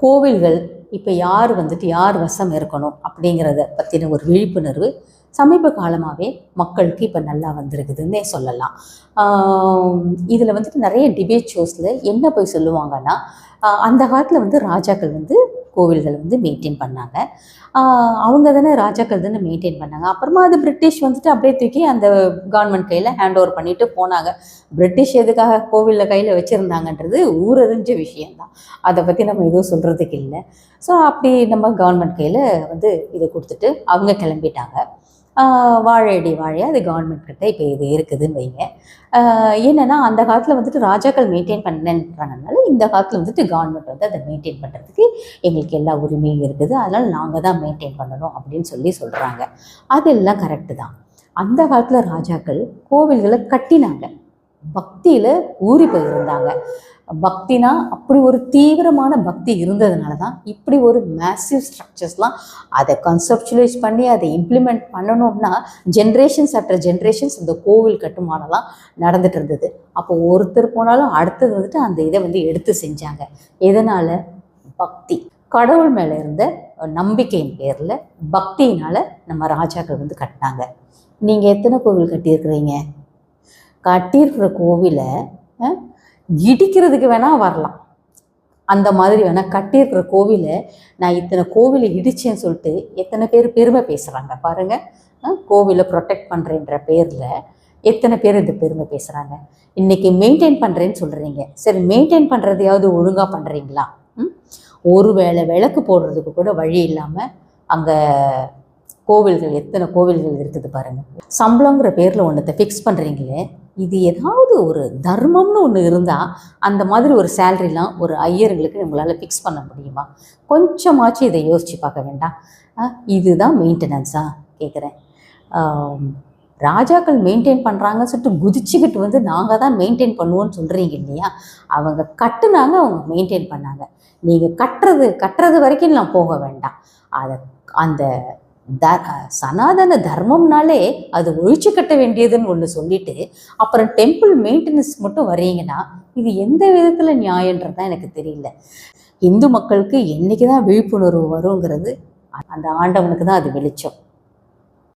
கோவில்கள் இப்போ யார் யார் வசம் இருக்கணும் அப்படிங்கிறத பற்றின ஒரு விழிப்புணர்வு சமீப காலமாகவே மக்களுக்கு இப்போ நல்லா வந்திருக்குதுன்னே சொல்லலாம். இதில் நிறைய டிபேட் ஷோஸில் என்ன போய் சொல்லுவாங்கன்னா, அந்த காலத்தில் ராஜாக்கள் கோவில்கள் மெயின்டைன் பண்ணாங்க. அவங்க தானே ராஜாக்கள் தானே மெயின்டைன் பண்ணாங்க. அப்புறமா அது பிரிட்டிஷ் அப்படியே தூக்கி அந்த கவர்மெண்ட் கையில் ஹேண்ட் ஓவர் பண்ணிட்டு போனாங்க. பிரிட்டிஷ் எதுக்காக கோவிலில் கையில் வச்சுருந்தாங்கன்றது ஊரறிஞ்ச விஷயந்தான். அதை பற்றி நம்ம எதுவும் சொல்கிறதுக்கு இல்லை. ஸோ அப்படி நம்ம கவர்மெண்ட் கையில் இதை கொடுத்துட்டு அவங்க கிளம்பிட்டாங்க. வாழையடி வாழையாக அது கவர்மெண்ட் கிட்ட இப்போ இது இருக்குதுன்னு வைங்க. என்னென்னா அந்த காலத்தில் ராஜாக்கள் மெயின்டைன் பண்ணுறதுனால இந்த காலத்தில் கவர்மெண்ட் அதை மெயின்டைன் பண்ணுறதுக்கு எங்களுக்கு எல்லா உரிமையும் இருக்குது, அதனால் நாங்கள் தான் மெயின்டைன் பண்ணணும் அப்படின்னு சொல்கிறாங்க. அதெல்லாம் கரெக்டு தான். அந்த காலத்தில் ராஜாக்கள் கோவில்களை கட்டினாங்க, பக்தியில் ஊறி போயிருந்தாங்க. பக்தினா அப்படி ஒரு தீவிரமான பக்தி இருந்ததுனால தான் இப்படி ஒரு மேசிவ் ஸ்ட்ரக்சர்ஸ்லாம் அதை கன்செப்சுவலைஸ் பண்ணி அதை இம்ப்ளிமெண்ட் பண்ணணும்னா ஜென்ரேஷன்ஸ் ஆஃப்டர் ஜென்ரேஷன்ஸ் இந்த கோவில் கட்டுமானம்லாம் நடந்துட்டு இருந்தது. அப்போ ஒருத்தர் போனாலும் அடுத்தது அந்த இதை எடுத்து செஞ்சாங்க. எதனால்? பக்தி, கடவுள் மேலே இருந்த நம்பிக்கையின் பேரில் பக்தியினால் நம்ம ராஜாக்கள் கட்டினாங்க. நீங்கள் எத்தனை கோவில் கட்டியிருக்கிறீங்க? கட்டியிருக்கிற கோவிலை இடிக்கிறதுக்கு வேணால் வரலாம், அந்த மாதிரி வேணால் கட்டியிருக்கிற கோவிலை நான் இத்தனை கோவிலை இடிச்சேன்னு சொல்லிட்டு எத்தனை பேர் பெருமை பேசுகிறாங்க பாருங்கள். கோவிலை ப்ரொடெக்ட் பண்ணுறேன்ற பேரில் எத்தனை பேர் இந்த பெருமை பேசுகிறாங்க. இன்றைக்கி மெயின்டைன் பண்ணுறேன்னு சொல்கிறீங்க, சரி மெயின்டைன் பண்ணுறதையாவது ஒழுங்காக பண்ணுறீங்களா? ஒரு வேளை விளக்கு போடுறதுக்கு கூட வழி இல்லாமல் அங்கே கோவில்கள் எத்தனை கோவில்கள் இருக்குது பாருங்கள். சம்பளங்கிற பேரில் ஒன்றத்தை ஃபிக்ஸ் பண்ணுறீங்களே, இது ஏதாவது ஒரு தர்மம்னு ஒன்று இருந்தால் அந்த மாதிரி ஒரு சேலரிலாம் ஒரு ஐயர்களுக்கு நம்மளால் ஃபிக்ஸ் பண்ண முடியுமா? கொஞ்சமாச்சும் இதை யோசித்து பார்க்க வேண்டாம். இதுதான் மெயின்டெனன்ஸாக கேட்குறேன். ராஜாக்கள் மெயின்டைன் பண்ணுறாங்கன்னு சொல்லிட்டு குதிச்சுக்கிட்டு நாங்கள் தான் மெயின்டைன் பண்ணுவோன்னு சொல்கிறீங்க இல்லையா? அவங்க கட்டுனாங்க, அவங்க மெயின்டைன் பண்ணாங்க. நீங்கள் கட்டுறது வரைக்கும் நான் போக வேண்டாம். அதை அந்த சனாதன தர்மம்னாலே அது ஒழிச்சு கட்ட வேண்டியதுன்னு ஒன்று சொல்லிட்டு அப்புறம் டெம்பிள் மெயின்டெனன்ஸ் மட்டும் வரீங்கன்னா இது எந்த விதத்தில் நியாயன்றது தான் எனக்கு தெரியல. இந்து மக்களுக்கு என்றைக்கு தான் விழிப்புணர்வு வருங்கிறது அந்த ஆண்டவனுக்கு தான் அது வெளிச்சம்.